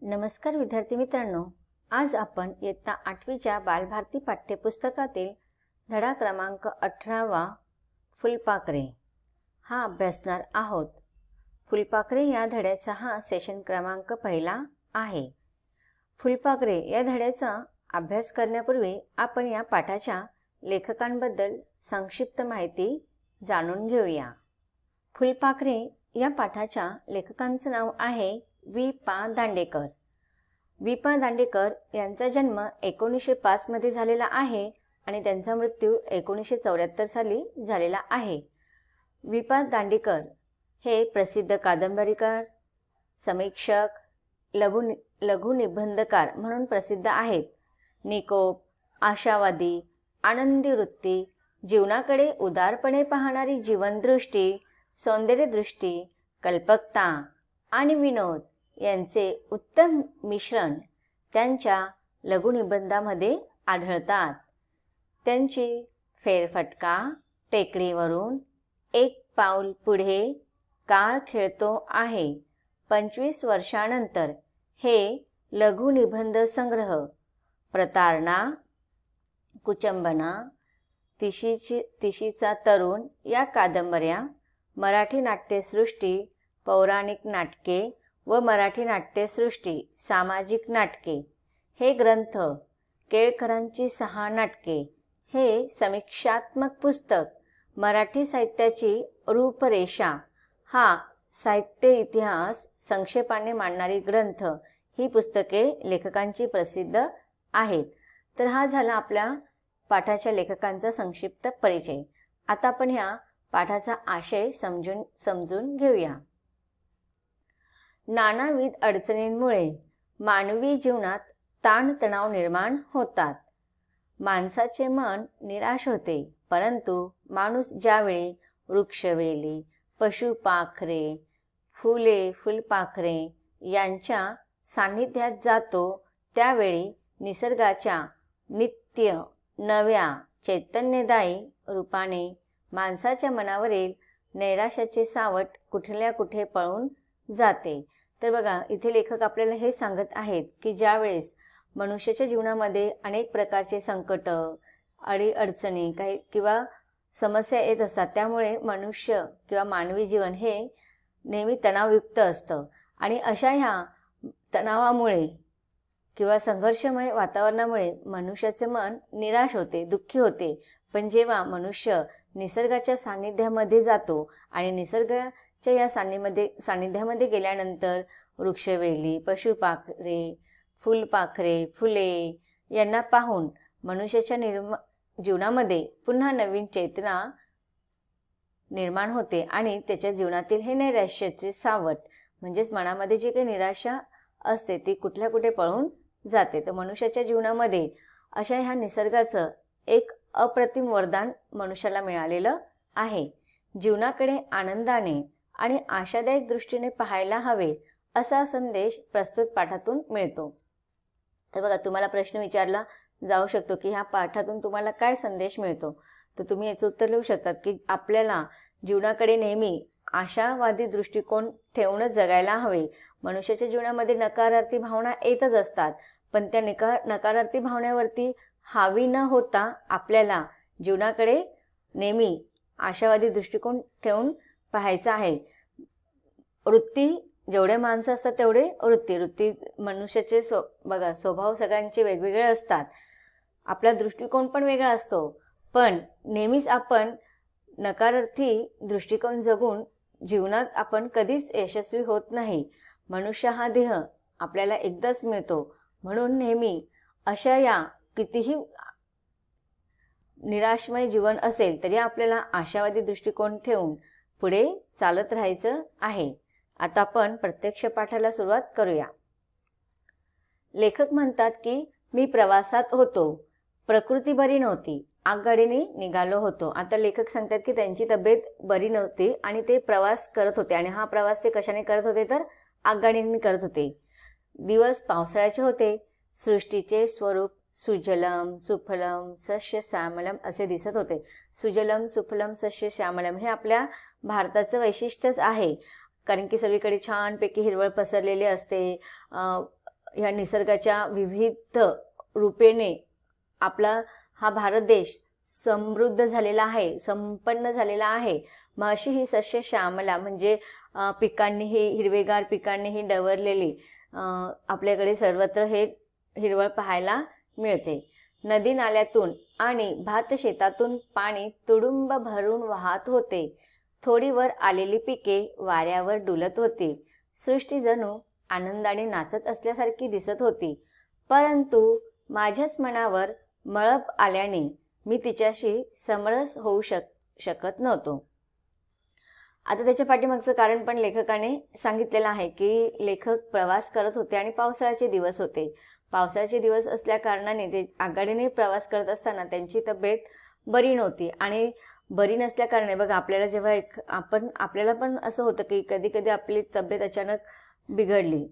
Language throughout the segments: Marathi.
नमस्कार विद्यार्थी मित्रांनो, आज आपण इयत्ता 8वीच्या बालभारती पाठ्यपुस्तकातील धडा क्रमांक 18वा फुलपाखरे हा अभ्यासणार आहोत। फुलपाखरे या धड्याचा हा सेशन क्रमांक पहिला आहे। फुलपाखरे या धड्याचा अभ्यास करण्यापूर्वी आपण या पाठाच्या लेखकांबद्दल संक्षिप्त माहिती जाणून घेऊया। फुलपाखरे या पाठाच्या लेखकांचं नाव आहे वि.पा. दांडेकर। वि.पा. दांडेकर यांचा जन्म 1905 मध्ये झालेला आहे आणि त्यांचा मृत्यू 1974 साली झालेला आहे। वि.पा. दांडेकर हे प्रसिद्ध कादंबरीकार, समीक्षक, लघु निबंधकार म्हणून प्रसिद्ध आहेत। निकोप, आशावादी, आनंदी वृत्ती, जीवनाकडे उदारपणे पाहणारी जीवनदृष्टी, सौंदर्यदृष्टी, कल्पकता आणि विनोद यांचे उत्तम मिश्रण त्यांच्या लघुनिबंधामध्ये आढळतात। त्यांची फेरफटका, टेकडीवरून, एक पाऊल पुढे, काळ खेळतो आहे, 25 वर्षानंतर हे लघुनिबंध संग्रह, प्रतारणा, कुचंबना, तिशीचा तरुण या कादंबऱ्या, मराठी नाट्यसृष्टी, पौराणिक नाटके व मराठी नाट्यसृष्टी, सामाजिक नाटके हे ग्रंथ, केळकरांची 6 नाटके हे समीक्षात्मक पुस्तक, मराठी साहित्याची रूपरेषा हा साहित्य इतिहास संक्षेपाने मांडणारी ग्रंथ ही पुस्तके लेखकांची प्रसिद्ध आहेत। तर हा झाला आपल्या पाठाच्या लेखकांचा संक्षिप्त परिचय। आता आपण ह्या पाठाचा आशय समजून घेऊया। नानाविध अडचणींमुळे मानवी जीवनात ताणतणाव निर्माण होतात। माणसाचे मन निराश होते, परंतु माणूस ज्यावेळी वृक्षवेली, पशुपाखरे, फुले, फुलपाखरे यांच्या सान्निध्यात जातो, त्यावेळी निसर्गाच्या नित्य नव्या चैतन्यदायी रूपाने माणसाच्या मनावरील नैराश्याचे सावट कुठल्या कुठे पळून जाते। तर बघा, इथे लेखक आपल्याला हे सांगत आहेत की ज्यावेळेस मनुष्याच्या जीवनामध्ये अनेक प्रकारचे संकट, अडीअडचणी काही किंवा समस्या येत असतात, त्यामुळे मनुष्य किंवा मानवी जीवन हे नेहमी तणावयुक्त असतं आणि अशा ह्या तणावामुळे किंवा संघर्षमय वातावरणामुळे मनुष्याचे मन निराश होते, दुःखी होते। पण जेव्हा मनुष्य निसर्गाच्या सान्निध्यामध्ये जातो आणि निसर्गाच्या या सान्निध्यामध्ये गेल्यानंतर वृक्षवेली, पशुपाखरे, फुलपाखरे, फुले यांना पाहून मनुष्याच्या जीवनामध्ये पुन्हा नवीन चेतना निर्माण होते आणि त्याच्या जीवनातील हे नैराश्याचे सावट म्हणजेच मनामध्ये जी काही निराशा असते ती कुठल्या कुठे पळून जाते। तर मनुष्याच्या जीवनामध्ये अशा ह्या निसर्गाचं एक अप्रतिम वरदान मनुष्याला मिळालेलं आहे। जीवनाकडे आनंदाने आणि आशादायक दृष्टीने पाहायला हवे असा संदेश प्रस्तुत पाठातून मिळतो। तर बघा, तुम्हाला प्रश्न विचारला जाऊ शकतो की ह्या पाठातून तुम्हाला काय संदेश मिळतो, तर तुम्ही याचं उत्तर लिहू शकतात की आपल्याला जीवनाकडे नेहमी आशावादी दृष्टिकोन ठेवूनच जगायला हवे। मनुष्याच्या जीवनामध्ये नकारार्थी भावना येतच असतात, पण त्या नकारार्थी भावनेवरती हावी न होता आपल्याला जीवनाकडे नेहमी आशावादी दृष्टिकोन ठेवून पाहायचा आहे। वृत्ती जेवढे माणसं असतात तेवढे वृत्ती मनुष्याचे बघा, स्वभाव सगळ्यांचे वेगवेगळे असतात, आपला दृष्टिकोन पण वेगळा असतो, पण नेहमीच आपण नकारार्थी दृष्टिकोन जगून जीवनात आपण कधीच यशस्वी होत नाही। मनुष्य हा देह आपल्याला एकदाच मिळतो, म्हणून नेहमी अशा या कितीही निराशमय जीवन असेल तरी आपल्याला आशावादी दृष्टिकोन ठेवून पुढे चालत राहायचं आहे। आता आपण प्रत्यक्ष पाठाला सुरुवात करूया। लेखक म्हणतात की मी प्रवासात होतो, प्रकृती बरी नव्हती, आगगाडीने निघालो होतो। आता लेखक सांगतात की त्यांची तब्येत बरी नव्हती आणि ते प्रवास करत होते आणि हा प्रवास ते कशाने करत होते तर आगगाडीने करत होते। दिवस पावसाळ्याचे होते, सृष्टीचे स्वरूप सुजलम सुफलम सस्य श्यामलम असे दिसत होते। सुजलम सुफलम सस्य श्यामलम हे आपल्या भारताचं वैशिष्ट्यच आहे, कारण की सगळीकडे छानपैकी हिरवळ पसरलेली असते, ह्या निसर्गाच्या विविध रूपेने आपला हा भारत देश समृद्ध झालेला आहे, संपन्न झालेला आहे. मग अशी ही सस्य श्यामला म्हणजे पिकांनीही, हिरवेगार पिकांनीही डवरलेली आपल्याकडे सर्वत्र हे हिरवळ पाहायला मिळते. नदी नाल्यातून आणि भात शेतातून पाणी तुडुंब भरून वाहत होते. थोडी वर आलेली पिके वाऱ्यावर डुलत होती. सृष्टी जणू आनंदाने नाचत असल्यासारखी दिसत होती. परंतु माझ्याच मनावर मळप आल्याने मी तिच्याशी समरस होऊ शकत नव्हतो. आता त्याच्या पाठीमागचं कारण पण लेखकाने सांगितलेलं आहे की लेखक प्रवास करत होते आणि पावसाळ्याचे दिवस होते. पावसाळ्याचे दिवस असल्या कारणाने ते आगगाडीने प्रवास करत असताना त्यांची तब्येत बरी नव्हती. आणि बरी नसल्या कारणे बघा, आपल्याला जेव्हा आपल्याला पण असं होतं की कधी कधी आपली तब्येत अचानक बिघडली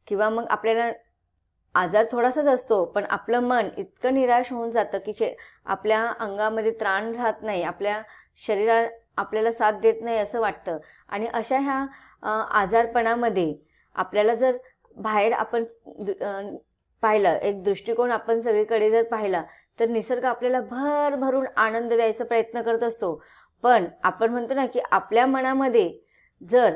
किंवा मग आपल्याला आजार थोडासाच असतो, पण आपलं मन इतकं निराश होऊन जातं की आपल्या अंगामध्ये त्राण राहत नाही, आपल्या शरीरा आपल्याला साथ देत नाही असं वाटतं. आणि अशा ह्या आजारपणामध्ये आपल्याला जर बाहेर आपण पाहिलं, एक दृष्टिकोन आपण सगळीकडे जर पाहिला, तर निसर्ग आपल्याला भरभरून आनंद द्यायचा प्रयत्न करत असतो. पण आपण म्हणतो ना की आपल्या मनामध्ये जर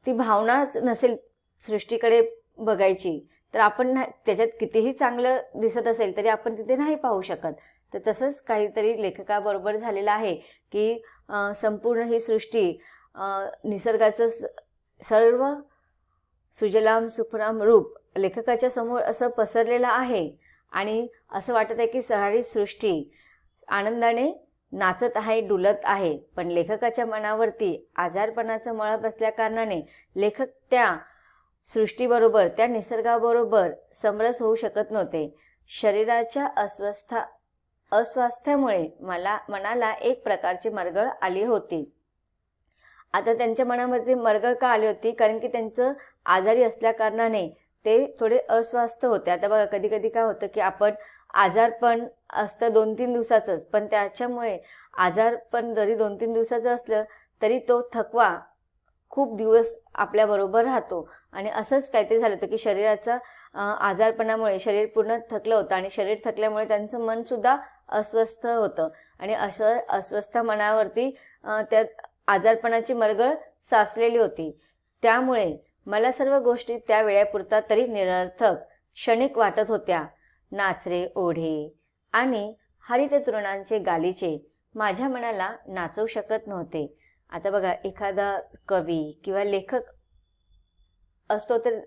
ती भावनाच नसेल सृष्टीकडे बघायची, तर आपण त्याच्यात कितीही चांगलं दिसत असेल तरी आपण तिथे नाही पाहू शकत. तर तसंच काहीतरी लेखकाबरोबर झालेलं आहे की संपूर्ण ही सृष्टी निसर्गाचं सर्व सुजलाम सुफलाम रूप लेखकाच्या समोर असं पसरलेलं आहे. आणि असं वाटत आहे की सारी सृष्टी आनंदाने नाचत आहे, डुलत आहे. पण लेखकाच्या मनावरती आजारपणाचं मळप बसल्या कारणाने लेखक त्या सृष्टीबरोबर, त्या निसर्गाबरोबर समरस होऊ शकत नव्हते. शरीराच्या अस्वास्थ्यामुळे मनाला एक प्रकारची मरगळ आली होती. आता त्यांच्या मनामध्ये मरगळ का आली होती? कारण की त्यांचं आजारी असल्या कारणाने ते थोडे अस्वस्थ होते. आता बघा, कधी कधी काय होतं की आपण आजारपण असतं 2-3 दिवसाचंच, पण त्याच्यामुळे आजारपण जरी 2-3 दिवसाचं असलं तरी तो थकवा खूप दिवस आपल्याबरोबर राहतो. आणि असंच काहीतरी झालं होतं की शरीराचा आजारपणामुळे शरीर पूर्ण थकलं होतं आणि शरीर थकल्यामुळे त्यांचं मनसुद्धा अस्वस्थ होतं. आणि असं अस्वस्थ मनावरती त्या आजारपणाची मरगळ साचलेली होती. त्यामुळे मला सर्व गोष्टी त्या वेळेपुरता तरी निरर्थक, क्षणिक वाटत होत्या. नाचरे ओढे आणि हरित तृणांचे गालिचे माझ्या मनाला नाचवू शकत नव्हते. आता बघा, एखादा कवी किंवा लेखक असतो तर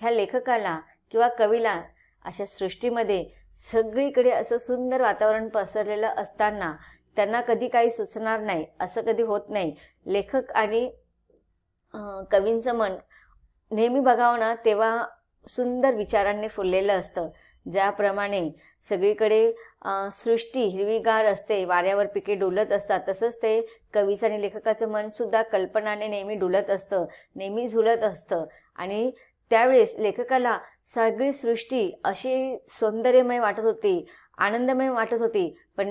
ह्या लेखकाला किंवा कवीला अशा सृष्टीमध्ये सगळीकडे असं सुंदर वातावरण पसरलेलं असताना त्यांना कधी काही सुचणार नाही, असं कधी होत नाही. लेखक आणि कवींचं मन नेहमी बघावं ना तेव्हा सुंदर विचारांनी फुललेलं असतं. ज्याप्रमाणे सगळीकडे सृष्टी हिरवीगार असते, वाऱ्यावर पिके डुलत असतात, तसंच ते कवीचं आणि लेखकाचं मनसुद्धा कल्पनाने नेहमी डुलत असतं, नेहमी झुलत असतं. आणि त्यावेळेस लेखकाला सगळी सृष्टी अशी सौंदर्यमय वाटत होती, आनंदमय वाटत होती. पण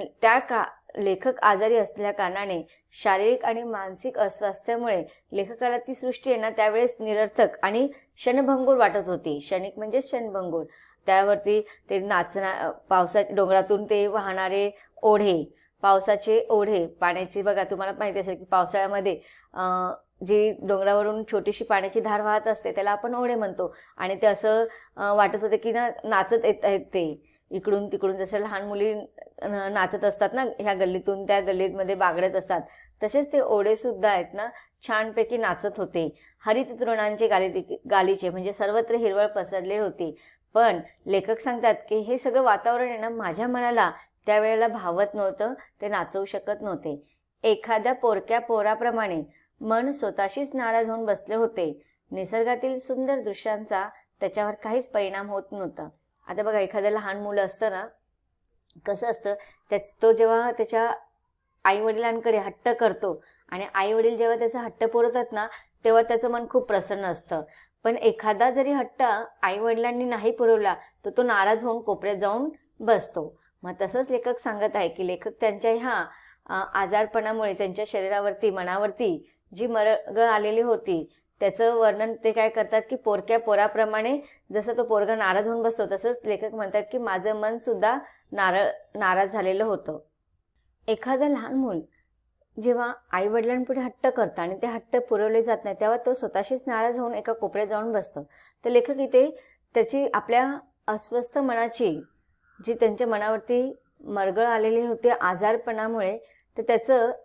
लेखक आजारी असल्या कारणाने शारीरिक आणि मानसिक अस्वास्थ्यामुळे लेखकाला ती सृष्टी आहे ना त्यावेळेस निरर्थक आणि क्षणभंगूर वाटत होती. क्षणिक म्हणजे क्षणभंगूर. त्यावरती ते पावसाच्या डोंगरातून ते वाहणारे ओढे, पावसाचे ओढे, पाण्याची बघा, तुम्हाला माहिती असेल की पावसाळ्यामध्ये जी डोंगरावरून छोटीशी पाण्याची धार वाहत असते त्याला आपण ओढे म्हणतो. आणि ते असं वाटत होते की नाचत येत आहेत ते इकडून तिकडून, जसं लहान मुली नाचत असतात ना, ह्या गल्लीतून त्या गल्लीमध्ये बागडत असतात, तसेच ते ओढे सुद्धा आहेत ना छानपैकी नाचत होते. हरित तृणांचे गालीचे म्हणजे सर्वत्र हिरवळ पसरली होती. पण लेखक सांगतात की हे सगळं वातावरण आहे ना माझ्या मनाला त्यावेळेला भावत नव्हतं, ते नाचवू शकत नव्हते. एखाद्या पोरक्या पोराप्रमाणे मन स्वतःशीच नाराज होऊन बसले होते. निसर्गातील सुंदर दृश्यांचा त्याच्यावर काहीच परिणाम होत नव्हता. आता बघा, एखादं लहान मुलं असतं ना, कसं असतं तो जेव्हा त्याच्या आईवडिलांकडे हट्ट करतो आणि आईवडील जेव्हा त्याचा हट्ट पुरवतात ना तेव्हा त्याचं मन खूप प्रसन्न असतं. पण एखादा जरी हट्ट आईवडिलांनी नाही पुरवला तर तो नाराज होऊन कोपऱ्यात जाऊन बसतो. मग तसंच लेखक सांगत आहे की लेखक त्यांच्या ह्या आजारपणामुळे त्यांच्या शरीरावरती, मनावरती जी मरगळ आलेली होती त्याचं वर्णन ते काय करतात की पोरक्या पोराप्रमाणे जसं तो पोरगा नाराज होऊन बसतो तसंच लेखक म्हणतात की माझं मन सुद्धा नाराज झालेलं होतं. एखादं लहान मूल जेव्हा आईवडिलांपुढे हट्ट करतं आणि ते हट्ट पुरवले जात नाही तेव्हा तो स्वतःशीच नाराज होऊन एका कोपऱ्यात जाऊन बसतं. तर लेखक इथे त्याची आपल्या अस्वस्थ मनाची जी त्यांच्या मनावरती मरगळ आलेली होती आजारपणामुळे, तर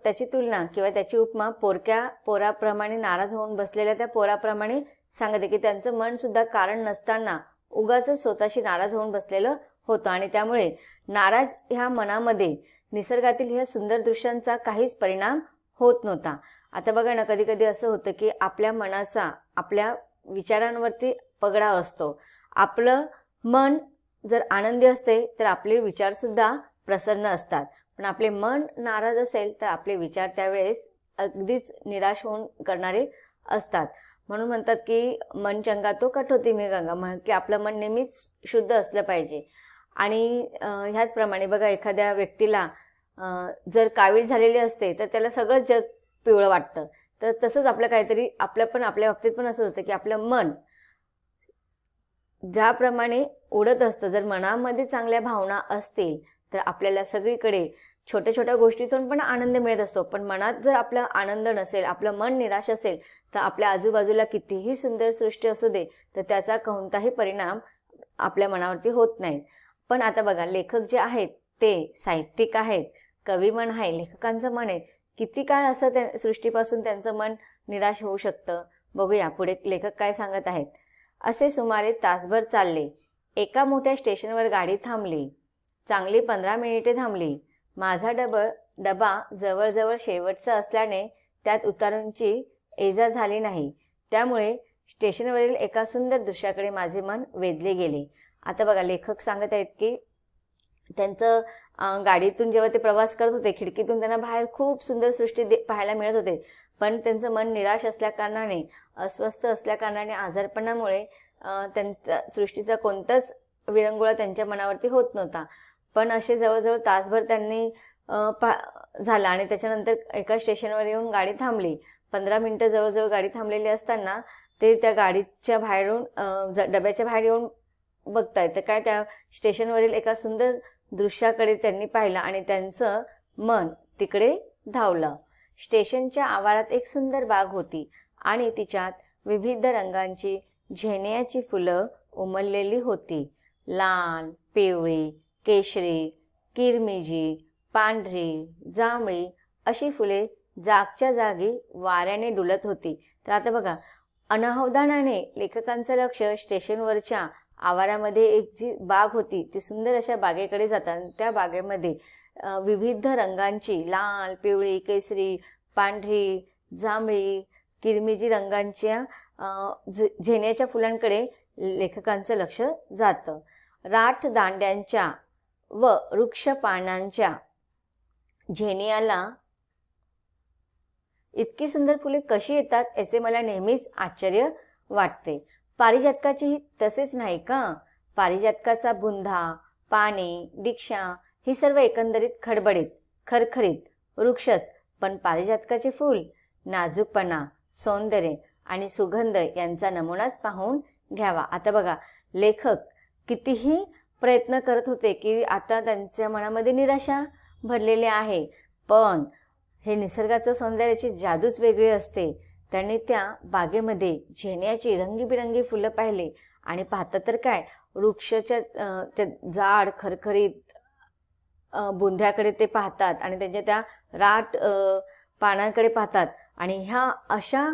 त्याची तुलना किंवा त्याची उपमा पोरक्या पोराप्रमाणे नाराज होऊन बसलेल्या त्या पोराप्रमाणे सांगते की त्यांचं मन सुद्धा कारण नसताना उगाच स्वतःशी नाराज होऊन बसलेलं होतं आणि त्यामुळे नाराज ह्या मनामध्ये निसर्गातील ह्या सुंदर दृश्यांचा काहीच परिणाम होत नव्हता. आता बघा ना, कधी कधी असं होतं की आपल्या मनाचा आपल्या विचारांवरती पगडा असतो. आपलं मन जर आनंदी असते तर आपले विचारसुद्धा प्रसन्न असतात, पण आपले मन नाराज असेल तर आपले विचार त्यावेळेस अगदीच निराश होऊन करणारे असतात. म्हणून म्हणतात की मन चंगा तो कट होती मी गंगा, म्हण की आपलं मन नेहमीच शुद्ध असलं पाहिजे. आणि ह्याचप्रमाणे बघा, एखाद्या व्यक्तीला जर कावीळ झालेली असते तर त्याला सगळं जग पिवळं वाटतं. तर तसंच आपल्या बाबतीत पण असं होतं की आपलं मन ज्याप्रमाणे उडत असतं, जर मनामध्ये चांगल्या भावना असतील तर आपल्याला सगळीकडे छोट्या छोट्या गोष्टीतून पण आनंद मिळत असतो. पण मनात जर आपला आनंद नसेल, आपलं मन निराश असेल, तर आपल्या आजूबाजूला कितीही सुंदर सृष्टी असू दे तर त्याचा कोणताही परिणाम आपल्या मनावरती होत नाही. पण आता बघा, लेखक जे आहेत ते साहित्यिक आहेत, कवी मन आहे, लेखकांचं मन आहे. किती काळ असं त्या सृष्टीपासून त्यांचं मन निराश होऊ शकतं? बघूया पुढे लेखक काय सांगत आहेत. असे सुमारे तासभर चालले. एका मोठ्या स्टेशनवर गाडी थांबली. चांगली 15 मिनिटे थांबली. माझा डबा जवळजवळ शेवटचा असल्याने त्यात उतारूंची एजा झाली नाही. त्यामुळे स्टेशनवरील एका सुंदर दृश्याकडे माझे मन वेधले गेले. आता बघा, लेखक सांगत आहेत की त्यांचं गाडीतून जेव्हा ते प्रवास करत होते, खिडकीतून त्यांना बाहेर खूप सुंदर सृष्टी पाहायला मिळत होते, पण त्यांचं मन निराश असल्याकारणाने, अस्वस्थ असल्याकारणाने, आजारपणामुळे त्यांच्या सृष्टीचा कोणताच विरंगुळा त्यांच्या मनावरती होत नव्हता. पण असे जवळजवळ तासभर त्यांनी झाला आणि त्याच्यानंतर एका स्टेशनवर येऊन गाडी थांबली. 15 मिनिटं जवळजवळ गाडी थांबलेली असताना ते त्या गाडीच्या बाहेरून डब्याच्या बाहेर येऊन बघतायत, तर काय त्या स्टेशनवरील एका सुंदर दृश्याकडे त्यांनी पाहिलं आणि त्यांचं मन तिकडे धावलं. स्टेशनच्या आवारात एक सुंदर बाग होती आणि तिच्यात विविध रंगांची झेंड्याची फुलं उमललेली होती. लाल, पिवळी, केशरी, किरमिजी, पांढरी, जांभळी अशी फुले जागच्या जागी वाऱ्याने डुलत होती. तर आता बघा, अनावधानाने लेखकांचं लक्ष स्टेशनवरच्या आवारामध्ये एक जी बाग होती ती सुंदर अशा बागेकडे जातात. त्या बागेमध्ये विविध रंगांची लाल, पिवळी, केसरी, पांढरी, जांभळी, किरमिजी रंगांच्या झेंड्याच्या फुलांकडे लेखकांचं लक्ष जातं. राठ दांड्यांच्या व वृक्ष पानांच्या झेंड्याला इतकी सुंदर फुले कशी येतात याचे मला नेहमीच आश्चर्य वाटते. पारिजातकाचीही तसेच नाही का? पारिजातकाचा बुंधा, पाने, दीक्षा ही सर्व एकंदरीत खडबडीत, खरखरीत वृक्षच, पण पारिजातकाचे फूल नाजूकपणा, सौंदर्य आणि सुगंध यांचा नमुनाच पाहून घ्यावा. आता बघा, लेखक कितीही प्रयत्न करत होते की आता त्यांच्या मनामध्ये निराशा भरलेली आहे, पण हे निसर्गाचं सौंदर्याची जादूच वेगळी असते. त्यांनी त्या बागेमध्ये झेंड्याची रंगीबिरंगी फुलं पाहिले आणि पाहतात तर काय, वृक्षाच्या त्या जाड खरखरीत बुंध्याकडे ते पाहतात आणि त्यांच्या त्या राठ पानांकडे पाहतात आणि ह्या अशा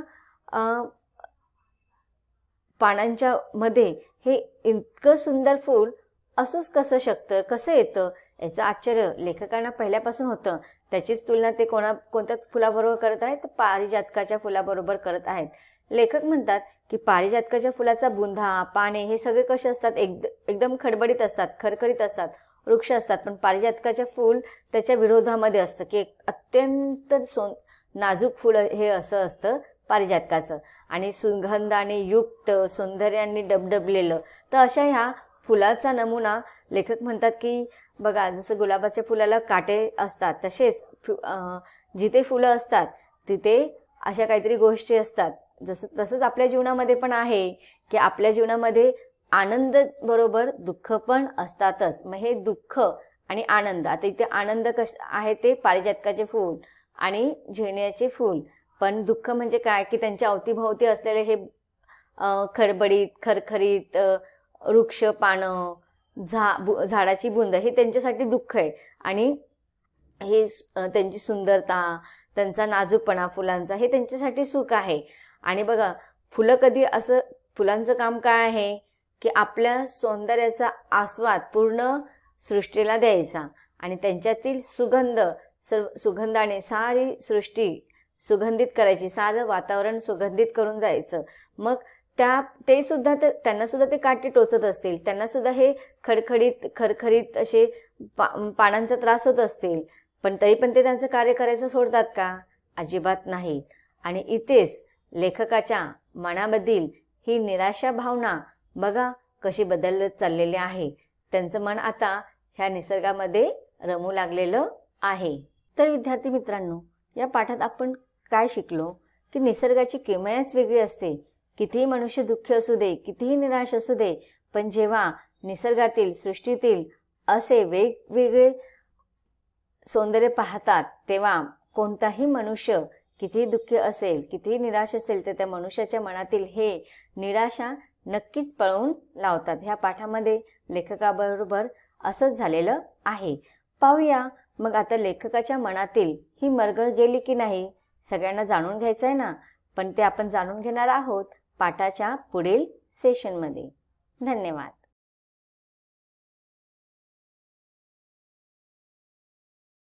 पानांच्या मध्ये हे इतकं सुंदर फूल असूच कसं शकतं, कसं येतं, याचं आश्चर्य लेखकांना पहिल्यापासून होतं. त्याचीच तुलना ते कोणत्याच फुलाबरोबर करत आहेत, तर पारिजातकाच्या फुलाबरोबर करत आहेत. लेखक म्हणतात की पारिजातकाच्या फुलाचा बुंधा, पाने हे सगळे कसे असतात, एकदम खडबडीत असतात, खरखरीत असतात, वृक्ष असतात, पण पारिजातकाचे फूल त्याच्या विरोधामध्ये असतं की एक अत्यंत नाजूक फूल हे असं असतं पारिजातकाचं आणि सुगंधाने युक्त, सौंदर्याने डबडबलेलं. तर अशा ह्या फुलाचा नमुना लेखक म्हणतात की बघा, जसं गुलाबाच्या फुलाला काटे असतात तसेच जिथे फुलं असतात तिथे अशा काहीतरी गोष्टी असतात तसंच आपल्या जीवनामध्ये पण आहे की आपल्या जीवनामध्ये आनंद बरोबर दुःख पण असतातच. मग हे दुःख आणि आनंद, आता इथे आनंद आहे ते पारिजातकाचे फूल आणि झेंड्याचे फूल, पण दुःख म्हणजे काय की त्यांच्या अवतीभोवती असलेले हे खडबडीत खरखरीत वृक्ष पानं, झाडाची बुंद, हे त्यांच्यासाठी दुःख आहे. आणि हे त्यांची सुंदरता, त्यांचा नाजूकपणा फुलांचा, हे त्यांच्यासाठी सुख आहे. आणि बघा, फुलांचं काम काय आहे की आपल्या सौंदर्याचा आस्वाद पूर्ण सृष्टीला द्यायचा आणि त्यांच्यातील सुगंधाने सारी सृष्टी सुगंधित करायची, सारं वातावरण सुगंधित करून जायचं. मग त्यांना सुद्धा ते काटे टोचत असतील, त्यांना सुद्धा हे खरखरीत असे पानांचा त्रास होत असतील, पण तरी पण ते त्यांचं कार्य करायचं सोडतात का? अजिबात नाही. आणि इथेच लेखकाच्या मनामधील ही निराशा भावना बघा कशी बदलत चाललेली आहे. त्यांचं मन आता ह्या निसर्गामध्ये रमू लागलेलं आहे. तर विद्यार्थी मित्रांनो, या पाठात आपण काय शिकलो की निसर्गाची किमयाच वेगळी असते. कितीही मनुष्य दुःखी असू दे, कितीही निराश असू दे, पण जेव्हा निसर्गातील सृष्टीतील असे वेगवेगळे सौंदर्य पाहतात तेव्हा कोणताही मनुष्य कितीही दुःखी असेल, कितीही निराश असेल, तर त्या मनुष्याच्या मनातील हे निराशा नक्कीच पळवून लावतात. ह्या पाठामध्ये लेखकाबरोबर असंच झालेलं आहे. पाहूया मग आता लेखकाच्या मनातील ही मरगळ गेली की नाही, सगळ्यांना जाणून घ्यायचं आहे ना. पण ते आपण जाणून घेणार आहोत पाठाच्या पुढील सेशनमध्ये. धन्यवाद.